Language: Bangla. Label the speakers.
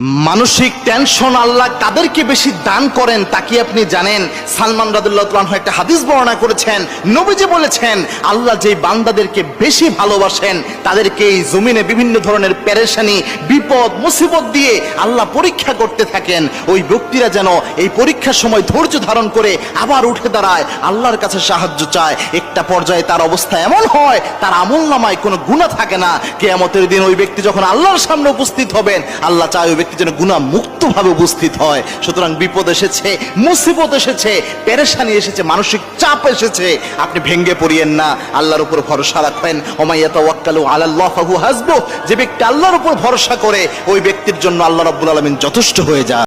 Speaker 1: মানসিক টেনশন আল্লাহ কাদেরকে বেশি দান করেন তা কি আপনি জানেন? সালমান রাদিয়াল্লাহু তাআলা আনহু একটা হাদিস বর্ণনা করেছেন, নবীজি বলেছেন আল্লাহ যেই বান্দাদেরকে বেশি ভালোবাসেন তাদেরকে এই জমিনে বিভিন্ন ধরনের পেরেশানি, বিপদ, মুসিবত দিয়ে আল্লাহ পরীক্ষা করতে থাকেন। ওই ব্যক্তিরা যেন এই পরীক্ষার সময় ধৈর্য ধারণ করে আবার উঠে দাঁড়ায়, আল্লাহর কাছে সাহায্য চায়। একটা পর্যায়ে তার অবস্থা এমন হয় তার আমলনামায় কোনো গুনাহ থাকে না। কিয়ামতের দিন ওই ব্যক্তি যখন আল্লাহর সামনে উপস্থিত হবেন, আল্লাহ চায় ওই ব্যক্তি যেন গুনাহ মুক্ত ভাবে উপস্থিত হয়। সুতরাং বিপদ এসেছে, মুসিবত এসেছে, পেরেশানি এসেছে, মানসিক চাপ এসেছে, আপনি ভেঙ্গে পড়িয়েন না, আল্লাহর উপর ভরসা রাখেন। ওয়া ইয়াতাওয়াক্কালু আলাল্লাহ ফাহু হাসবুহ। যে ব্যক্তি আল্লাহর উপর ভরসা করে ওই ব্যক্তির জন্য আল্লাহ রাব্বুল আলামিন যথেষ্ট হয়ে যায়।